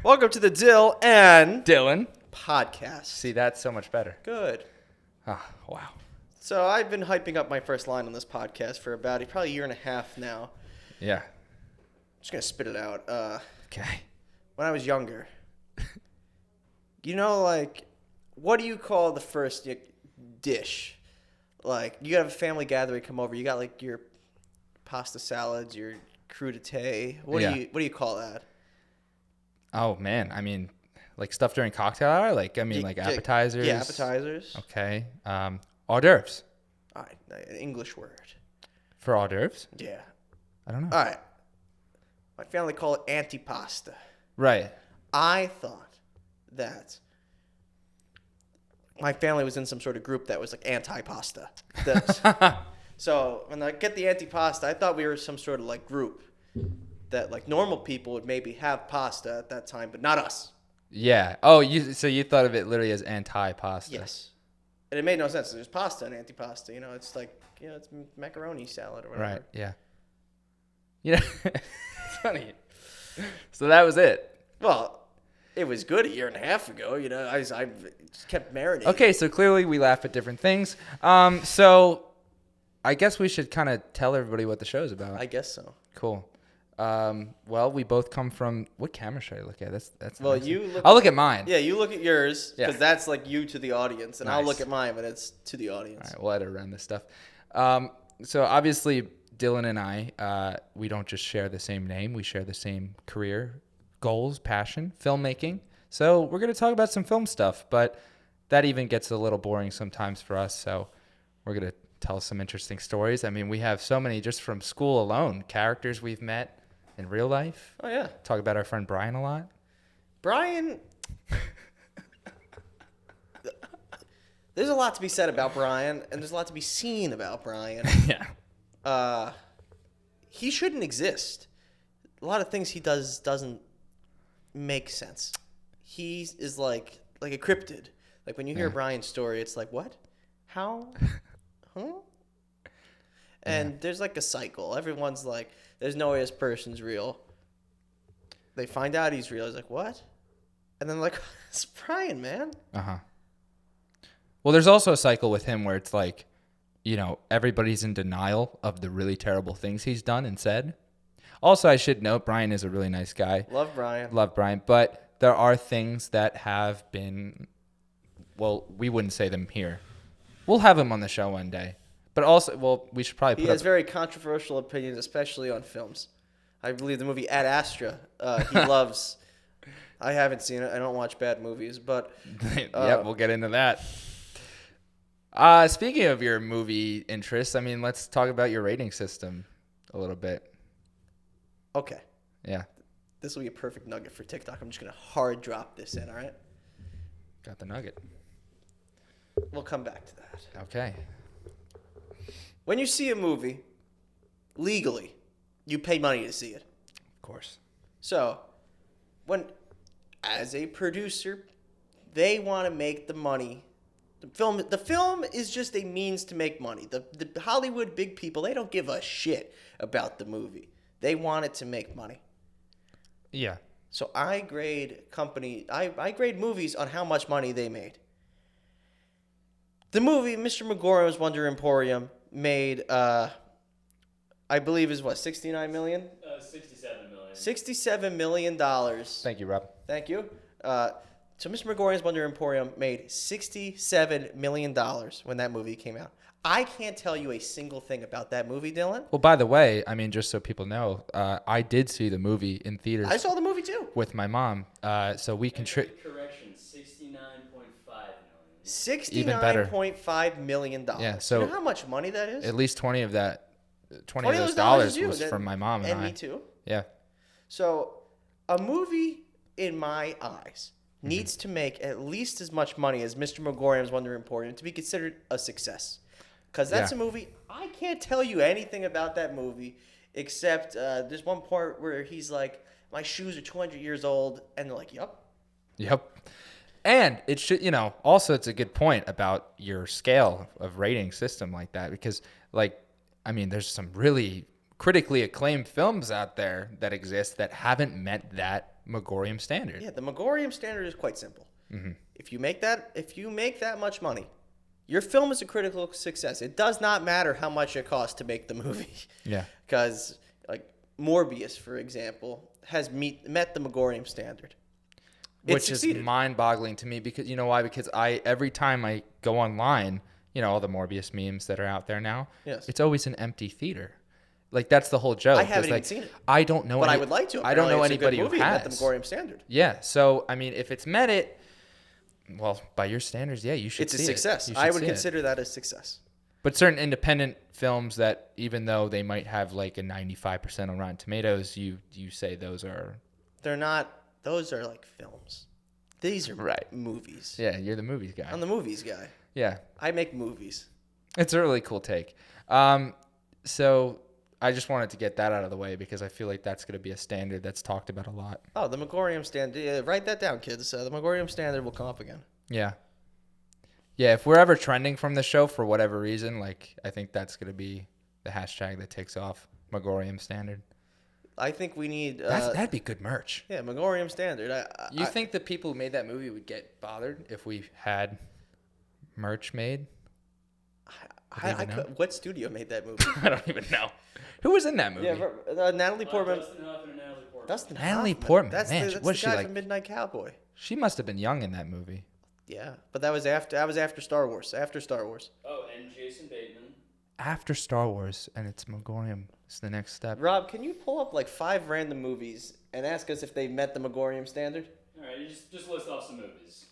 Welcome to the Dyl and Dylan. podcast. See, that's so much better. Good. Oh, wow. So I've been hyping up my first line on this podcast for about probably a year and a half now. Yeah. I'm just going to spit it out. Okay. When I was younger, like, what do you call the first dish? Like, you have a family gathering come over. You got, like, your pasta salads, your crudité. What do you call that? Oh, man. I mean, like stuff during cocktail hour? Like appetizers? Yeah, appetizers. Okay. Hors d'oeuvres. All right, an English word. For hors d'oeuvres? Yeah. I don't know. All right. My family call it antipasta. Right. I thought that my family was in some sort of group that was like anti-pasta. So when I get the antipasta, I thought we were some sort of like group that like normal people would maybe have pasta at that time, but not us. Yeah. Oh, so you thought of it literally as anti-pasta. Yes. And it made no sense. There's pasta and antipasta. It's like, it's macaroni salad or whatever. Right. Yeah. It's funny. So that was it. Well, it was good a year and a half ago. I just kept marinating. Okay, so clearly we laugh at different things. So I guess we should kind of tell everybody what the show's about. I guess so. Cool. Well, we both come from. What camera should I look at? That's. Well, I'll look at mine. Yeah, you look at yours because Yeah. that's like you to the audience, and Nice. I'll look at mine, but it's to the audience. All right, we'll edit around this stuff. So obviously, Dylan and I, we don't just share the same name. We share the same career goals, passion, filmmaking. So we're going to talk about some film stuff, but that even gets a little boring sometimes for us. So we're going to tell some interesting stories. I mean, we have so many just from school alone, characters we've met in real life. Oh yeah, Talk about our friend Brian a lot. Brian. There's a lot to be said about Brian, and there's a lot to be seen about Brian. Yeah. He shouldn't exist. A lot of things he does doesn't make sense. He is like a cryptid. Like when you hear Brian's story, it's like, what? How? Huh? And there's like a cycle. Everyone's like, there's no way this person's real. They find out he's real. He's like, what? And then like, it's Brian, man. Uh-huh. Well, there's also a cycle with him where it's like, everybody's in denial of the really terrible things he's done and said. Also, I should note, Brian is a really nice guy. Love Brian. Love Brian. But there are things that have been, well, we wouldn't say them here. We'll have him on the show one day. But also, well, we should probably He put has very controversial opinions, especially on films. I believe the movie Ad Astra, he loves. I haven't seen it. I don't watch bad movies, but... Yep, we'll get into that. Speaking of your movie interests, I mean, let's talk about your rating system a little bit. Okay. Yeah. This will be a perfect nugget for TikTok. I'm just going to hard drop this in, all right? Got the nugget. We'll come back to that. Okay. When you see a movie, legally, you pay money to see it. Of course. So, as a producer, they want to make the money. The film is just a means to make money. The Hollywood big people, they don't give a shit about the movie. They want it to make money. Yeah. So I grade I grade movies on how much money they made. The movie Mr. Magorium's Wonder Emporium made, I believe is what, $69 million? $67 million. $67 million. Thank you, Rob. Thank you. So Mr. Magorium's Wonder Emporium made $67 million when that movie came out. I can't tell you a single thing about that movie, Dylan. Well, by the way, I mean, just so people know, I did see the movie in theaters. I saw the movie too. With my mom. So we Correction, $69.5 million. Yeah, so you know how much money that is? At least 20 of those $20 dollars is you. was from my mom and I. me too. Yeah. So a movie, in my eyes, needs to make at least as much money as Mr. Magorium's Wonder Emporium to be considered a success. Because that's a movie, I can't tell you anything about that movie except there's one part where he's like, my shoes are 200 years old, and they're like, yup. Yep. And it should, also it's a good point about your scale of rating system like that, because like I mean, there's some really critically acclaimed films out there that exist that haven't met that Magorium standard. Yeah, the Magorium standard is quite simple. Mm-hmm. If you make that much money, your film is a critical success. It does not matter how much it costs to make the movie. Yeah. Because like Morbius, for example, has met the Magorium standard. Which is mind-boggling to me because you know why? Because every time I go online, you know, all the Morbius memes that are out there now, yes, it's always an empty theater. Like that's the whole joke. I haven't even seen it. I don't know. But I would like to. I don't know anybody who has. Met the Magorium standard. Yeah. So I mean, if it's met it, well, by your standards, yeah, you should. It's a success. I would consider that a success. But certain independent films that, even though they might have like a 95% on Rotten Tomatoes, you say those are. They're not. Those are like films. These are movies. Yeah, you're the movies guy. I'm the movies guy. Yeah. I make movies. It's a really cool take. So I just wanted to get that out of the way because I feel like that's going to be a standard that's talked about a lot. Oh, the Magorium standard. Yeah, write that down, kids. The Magorium standard will come up again. Yeah. Yeah, if we're ever trending from the show for whatever reason, like I think that's going to be the hashtag that takes off, Magorium standard. I think we need... that'd be good merch. Yeah, Magorium standard. You think the people who made that movie would get bothered if we had merch made? What studio made that movie? I don't even know. Who was in that movie? Yeah, Natalie Portman. Natalie Portman. That's man, the was guy she like from Midnight Cowboy. She must have been young in that movie. Yeah, but that was after Star Wars. After Star Wars. Oh, and Jason Bateman. After Star Wars, and it's Magorium. It's the next step. Rob, can you pull up like 5 random movies and ask us if they met the Magorium standard? All right, you just list off some movies.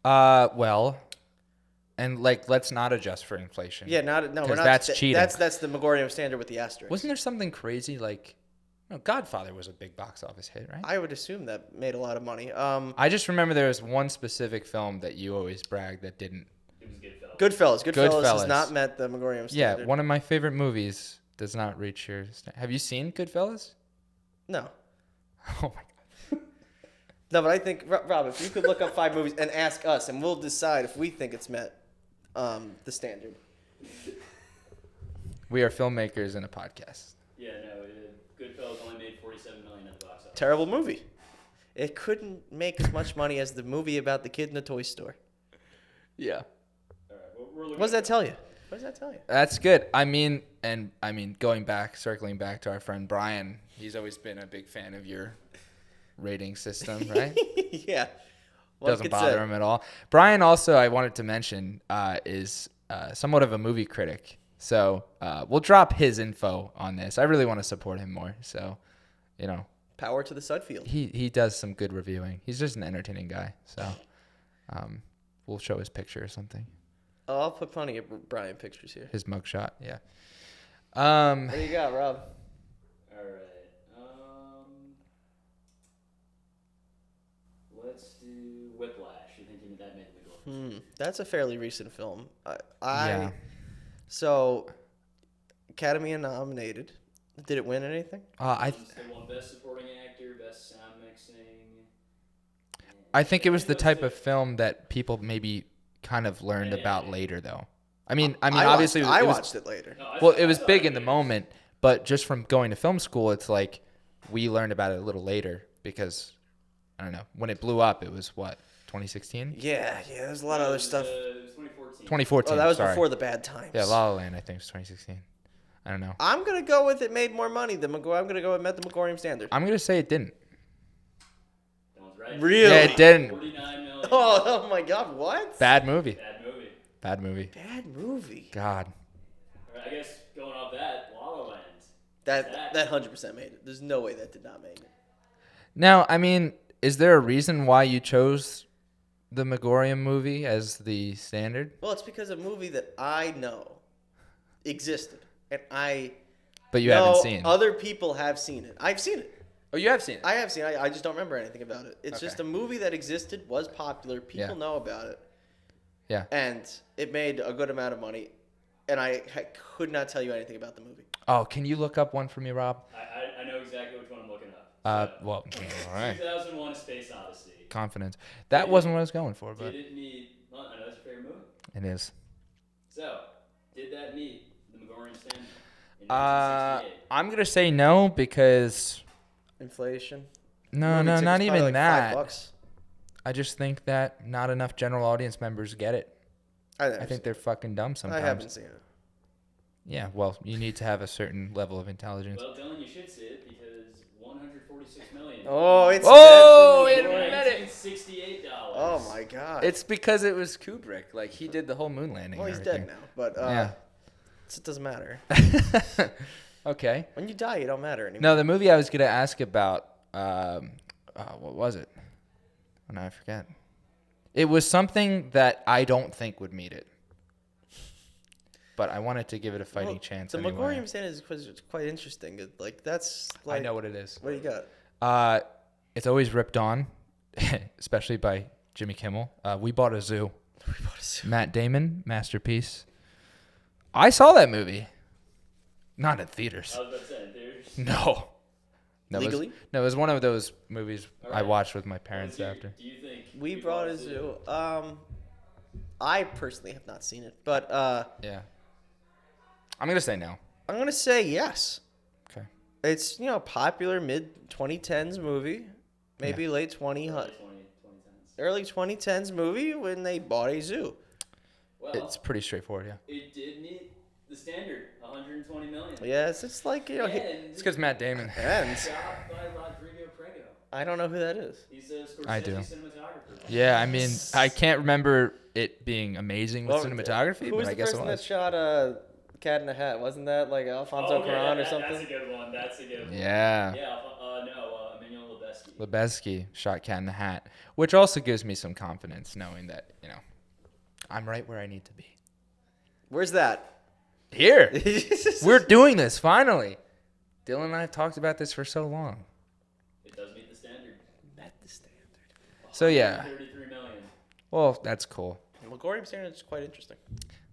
Well, and like let's not adjust for inflation. Yeah, we're not. That's cheating. That's the Magorium standard with the asterisk. Wasn't there something crazy like? No, Godfather was a big box office hit, right? I would assume that made a lot of money. I just remember there was one specific film that you always bragged that didn't. It was Goodfellas. Goodfellas has not met the Magorium standard. Yeah, one of my favorite movies does not reach your. Have you seen Goodfellas? No. Oh my god. No, but I think Rob, if you could look up 5 movies and ask us, and we'll decide if we think it's met the standard. We are filmmakers in a podcast. Yeah, no. Goodfellas only made $47 million at the box office. Terrible movie. It couldn't make as much money as the movie about the kid in the toy store. Yeah. All right, what does that tell you? What does that tell you? That's good. Circling back to our friend Brian, he's always been a big fan of your rating system, right? Yeah. Doesn't bother him at all. Brian also, I wanted to mention, is somewhat of a movie critic. So we'll drop his info on this. I really want to support him more. So, you know. Power to the Sudfield. He does some good reviewing. He's just an entertaining guy. So we'll show his picture or something. Oh, I'll put plenty of Brian pictures here. His mugshot, yeah. What do you got, Rob? All right. Let's do Whiplash. You think that made the Magorium? That's a fairly recent film. Yeah. So, Academy nominated. Did it win anything? They won Best Supporting Actor, Best Sound Mixing. I think it was the type of film that people maybe kind of learned about later, though. I mean, obviously, I watched it later. Well, it was big in the moment, but just from going to film school, it's like we learned about it a little later because I don't know when it blew up. It was what 2016. Yeah. There's a lot of other stuff. It was 2014. 2014. Oh, that was before the bad times. Yeah, La La Land. I think was 2016. I don't know. I'm gonna go with it made more money than I'm gonna go with met the Magorium standard. I'm gonna say it didn't. That one's right. Really? Yeah, it didn't. 49 million. Oh my God! What? Bad movie. Bad movie. Bad movie. God. All right, I guess going off that, La La Land. That 100% made it. There's no way that did not make it. Now, I mean, is there a reason why you chose the Magorium movie as the standard? Well, it's because a movie that I know existed, and But you haven't seen. Other people have seen it. I've seen it. Oh, you have seen it. I have seen it. I just don't remember anything about it. It's just a movie that existed, was popular. People know about it. Yeah. And it made a good amount of money, and I could not tell you anything about the movie. Oh, can you look up one for me, Rob? I know exactly which one I'm looking up. Well, all right. 2001: A Space Odyssey. Confidence. That wasn't what I was going for, but Did it meet? Well, I know that's your favorite movie. it is. So, did that meet the Magorium standard? 1968. I'm gonna say no because Inflation. no, Movie not ticket's even probably that. $5. I just think that not enough general audience members get it. I think they're fucking dumb sometimes. I haven't seen it. Yeah, well, you need to have a certain level of intelligence. Well, Dylan, you should see it because 146 million. Oh, it's Oh, dead wait from a the minute. $1968. Oh my god. It's because it was Kubrick. Like, he did the whole moon landing. well, and he's dead everything. now, but Yeah. it doesn't matter. Okay. When you die, you don't matter anymore. No, the movie I was going to ask about, what was it? Oh, no, I forget. It was something that I don't think would meet it. But I wanted to give it a fighting chance The anyway. Magorium stand is quite interesting. That's like. I know what it is. What do you got? It's always ripped on, especially by Jimmy Kimmel. We Bought a Zoo. Matt Damon, masterpiece. I saw that movie. Not in theaters. I was about to say, there's. No. Legally? It was one of those movies All I right. watched with my parents after. Do you think We Brought a Zoo. I personally have not seen it, but Yeah. I'm going to say no. I'm gonna say yes. Okay. It's popular mid 2010s movie, maybe late 2010s. Early 2010s movie when they bought a zoo. Well, It's pretty straightforward, yeah. it did meet the standard, 120 million. Yes, it's like It's because Matt Damon. and Shot by Rodrigo Prego. I don't know who that is. He's a Scorsese I do. cinematographer. Yeah, I mean, I can't remember it being amazing with cinematography, Who but was I the guess it person that was. shot Cat in a Hat? Wasn't that like Alfonso Okay, Cuarón or that's something? a good one. That's a good one. Yeah. Yeah, no, Emmanuel Lubezki. Lebesky shot Cat in the Hat, which also gives me some confidence knowing that, I'm right where I need to be. Where's that? Here. We're doing this, finally. Dylan and I have talked about this for so long. It does meet the standard. Met the standard. So, yeah. 33 million. Well, that's cool. Magorium standard is quite interesting.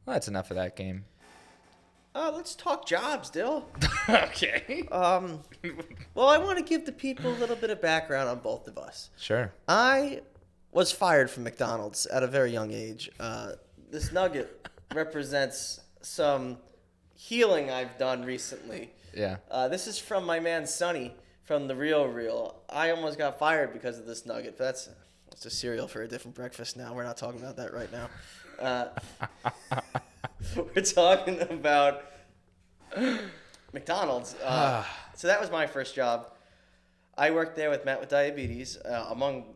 Well, that's enough of that game. Let's talk jobs, Dill. Okay. Well, I want to give the people a little bit of background on both of us. Sure. I was fired from McDonald's at a very young age. This nugget represents some healing I've done recently. Yeah. This is from my man Sonny from The Real Real. I almost got fired because of this nugget. But that's a cereal for a different breakfast now. We're not talking about that right now. We're talking about McDonald's. So that was my first job. I worked there with Matt with diabetes, among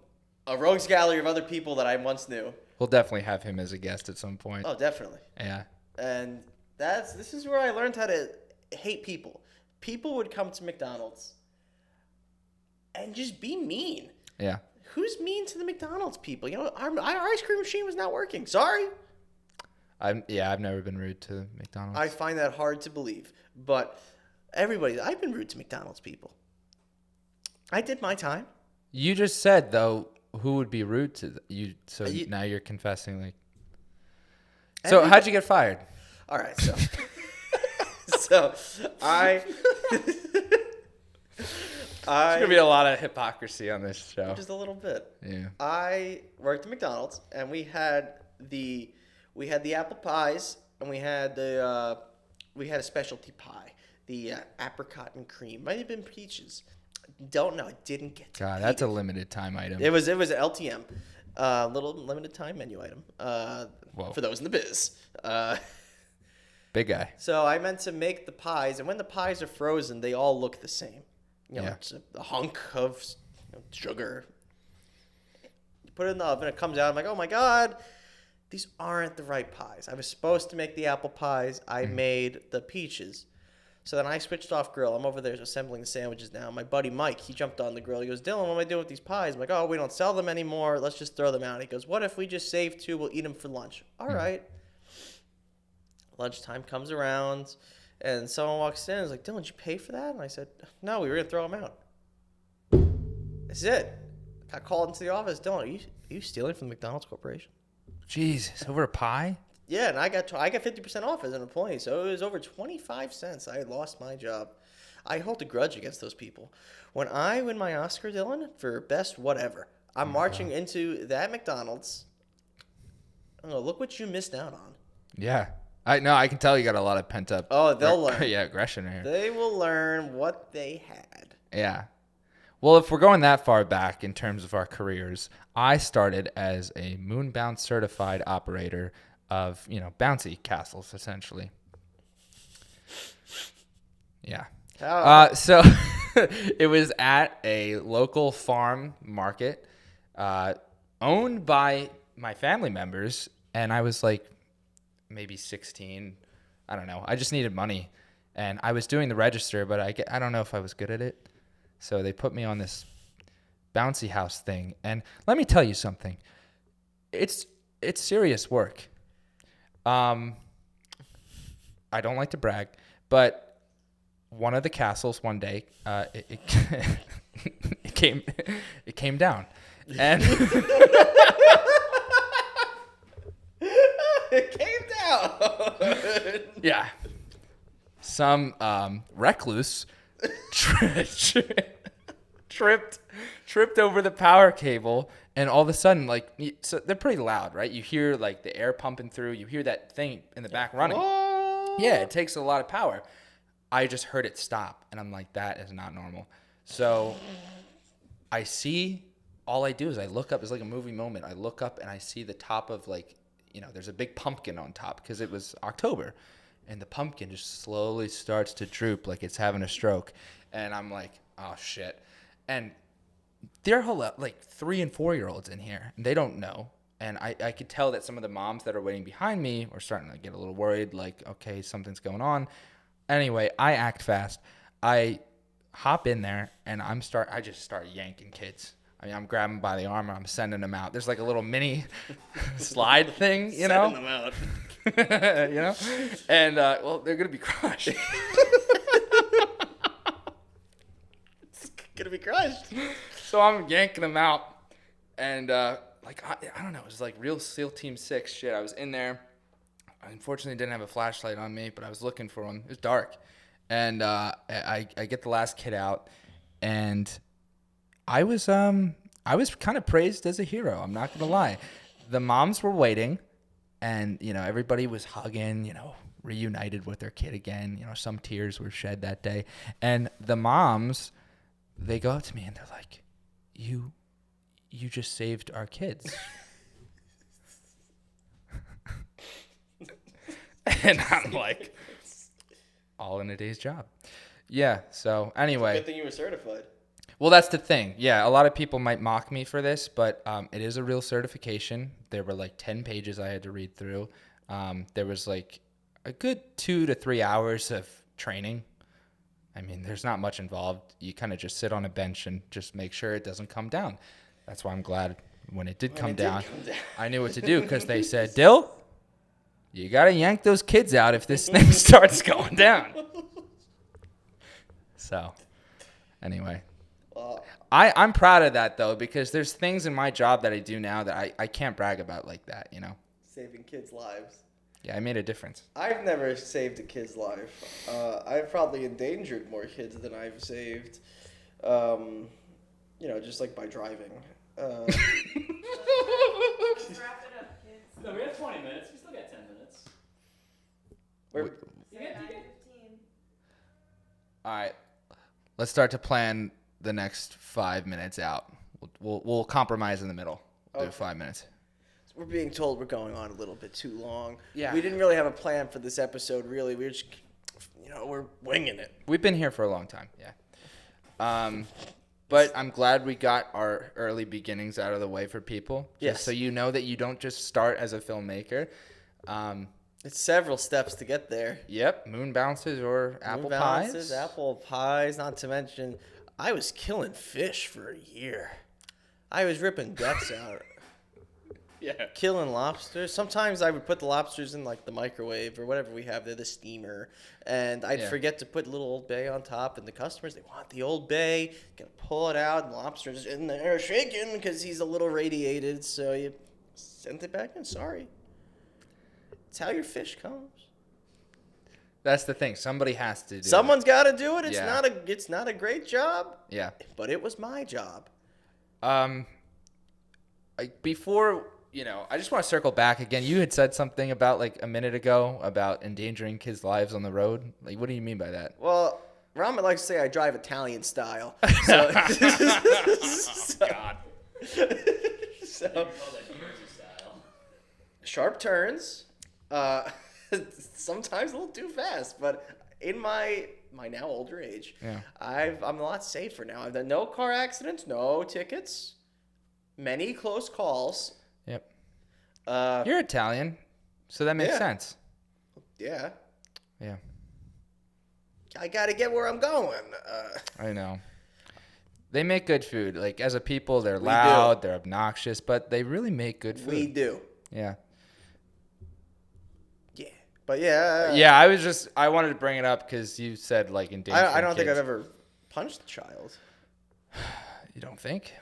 a rogues gallery of other people that I once knew. We'll definitely have him as a guest at some point. Oh, definitely. Yeah. And this is where I learned how to hate people. People would come to McDonald's and just be mean. Yeah. Who's mean to the McDonald's people? Our ice cream machine was not working. Sorry. I've never been rude to McDonald's. I find that hard to believe. But I've been rude to McDonald's people. I did my time. You just said, though, who would be rude to you? So now you're confessing, like. So how'd you get fired? All right, so I There's gonna be a lot of hypocrisy on this show. just a little bit. Yeah. I worked at McDonald's, and we had the apple pies, and we had a specialty pie, the apricot and cream. Might have been peaches. Don't know. I didn't get to God, eat that's a it. limited time item. It was an LTM, little limited time menu item. Whoa. For those in the biz. Big guy. So I meant to make the pies, and when the pies are frozen, they all look the same. Yeah. It's a hunk of sugar. You put it in the oven, it comes out. I'm like, oh my God, these aren't the right pies. I was supposed to make the apple pies. I made the peaches. So then I switched off grill. I'm over there assembling the sandwiches now. My buddy Mike, he jumped on the grill. He goes, Dylan, what am I doing with these pies? I'm like, oh, we don't sell them anymore. Let's just throw them out. He goes, what if we just save 2? We'll eat them for lunch. All right. Lunchtime comes around, and someone walks in and is like, Dylan, did you pay for that? And I said, no, we were going to throw them out. That's it. Got called into the office. Dylan, are you stealing from the McDonald's Corporation? Jesus, over a pie? Yeah, and I got 50% off as an employee, so it was over 25 cents. I had lost my job. I hold a grudge against those people. When I win my Oscar, Dylan, for best whatever, I'm marching into that McDonald's. Oh, look what you missed out on. Yeah. I can tell you got a lot of pent up. Oh, they'll learn. Yeah, aggression here. They will learn what they had. Yeah. Well, if we're going that far back in terms of our careers, I started as a Mon Bounce Certified operator of, bouncy castles, essentially. Yeah. So it was at a local farm market owned by my family members, and I was like maybe 16. I don't know. I just needed money, and I was doing the register, but I don't know if I was good at it. So they put me on this bouncy house thing, and let me tell you something. It's serious work. I don't like to brag, but one of the castles one day, it came down, and It came down. yeah, some recluse tripped over the power cable, and all of a sudden, so they're pretty loud, right? You hear like the air pumping through. You hear that thing in the back running. Oh. Yeah, it takes a lot of power. I just heard it stop, and I'm like, that is not normal. So all I do is I look up. It's like a movie moment. I look up and I see the top of there's a big pumpkin on top because it was October, and the pumpkin just slowly starts to droop like it's having a stroke, and I'm like, oh shit. And there are like 3 and 4 year olds in here, and they don't know. And I could tell that some of the moms that are waiting behind me are starting to get a little worried, like, okay, something's going on. Anyway, I act fast. I hop in there, and I just start yanking kids. I mean, I'm grabbing them by the arm, and I'm sending them out. There's like a little mini slide thing, Sending them out. And, well, they're going to be crushed. It's going to be crushed. So I'm yanking them out, and, I don't know, it was like real SEAL Team 6 shit. I was in there. I unfortunately didn't have a flashlight on me, but I was looking for one. It was dark. And I get the last kid out, and I was kind of praised as a hero. I'm not going to lie. The moms were waiting, and, everybody was hugging, reunited with their kid again. Some tears were shed that day. And the moms, they go up to me, and they're like, you just saved our kids. And I'm like, all in a day's job. Yeah, so anyway. Good thing you were certified. Well, that's the thing. Yeah, a lot of people might mock me for this, but it is a real certification. There were like 10 pages I had to read through. There was like a good 2 to 3 hours of training. I mean, there's not much involved. You kind of just sit on a bench and just make sure it doesn't come down. That's why I'm glad when it did come down, I knew what to do, because they said, Dyl, you got to yank those kids out if this thing starts going down. So, anyway. I'm proud of that, though, because there's things in my job that I do now that I can't brag about like that, Saving kids' lives. Yeah, I made a difference. I've never saved a kid's life. I've probably endangered more kids than I've saved, just like by driving. Wrap it up, kids. No, we have 20 minutes. We still got 10 minutes. We're, You got 15. All right, let's start to plan the next 5 minutes out. We'll compromise in the middle. We'll do 5 minutes. we're being told we're going on a little bit too long. Yeah. We didn't really have a plan for this episode, really. We were just, we're winging it. We've been here for a long time, yeah. But I'm glad we got our early beginnings out of the way for people. Yes. So you know that you don't just start as a filmmaker. It's several steps to get there. Yep, moon bounces or apple Moon pies. balances, apple pies, not to mention, I was killing fish for a year. I was ripping guts out. Yeah. Killing lobsters. Sometimes I would put the lobsters in like the microwave or whatever we have there, the steamer, and I'd forget to put little Old Bay on top. And the customers, they want the Old Bay. Gonna pull it out, and the lobster's in there shaking because he's a little radiated. So you sent it back in. Sorry. It's how your fish comes. That's the thing. Somebody has to do Someone's got to do it. It's Yeah. It's not a great job, it. Yeah. but it was my job. Before I just want to circle back again. You had said something about like a minute ago about endangering kids' lives on the road. Like, what do you mean by that? Well, Ramen likes to say I drive Italian style. So, God. so Call that Jersey style. sharp turns, sometimes a little too fast, but in my now older age, Yeah. I'm a lot safer now. I've done no car accidents, no tickets, many close calls. Yep. Uh, You're Italian, so that makes Yeah. sense. yeah, Yeah, I gotta get where I'm going. I know. They make good food. Like, as a people, they're We loud, do. they're obnoxious, but they really make good food. We do, Yeah. yeah, but yeah, Yeah, I wanted to bring it up because you said, like, endangering I don't think I've kids. ever punched a child. You don't think?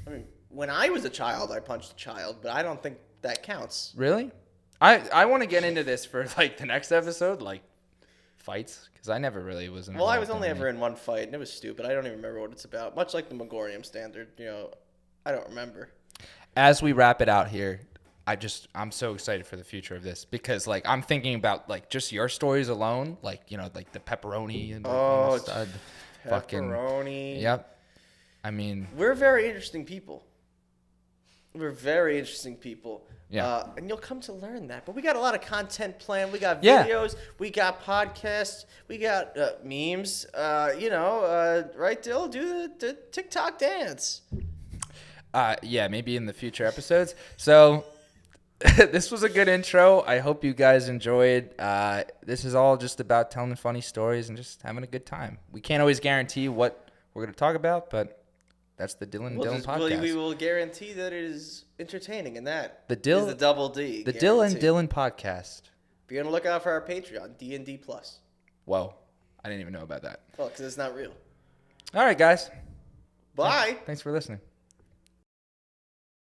I mean, when I was a child, I punched a child, but I don't think that counts. Really? I want to get into this for, like, the next episode, like, fights, because I never really was involved. Well, I was only any. ever in one fight, and it was stupid. I don't even remember what it's about. Much like the Magorium standard, I don't remember. As we wrap it out here, I'm so excited for the future of this because, like, I'm thinking about, like, just your stories alone, like, like the pepperoni and the stud, Pepperoni. Yep. I mean, We're very interesting people. We're very interesting people. Yeah. And you'll come to learn that. But we got a lot of content planned. We got Yeah. videos. We got podcasts. We got memes. Right, Dyl? Do the TikTok dance. yeah, maybe in the future episodes. So this was a good intro. I hope you guys enjoyed. This is all just about telling funny stories and just having a good time. We can't always guarantee what we're going to talk about, but that's the Dylan podcast. We will guarantee that it is entertaining, and that The Dyl- is the double D. The guarantee. Dylan podcast. Be on the lookout for our Patreon, D&D+. Whoa, I didn't even know about that. Well, because it's not real. All right, guys. Bye. Thanks for listening.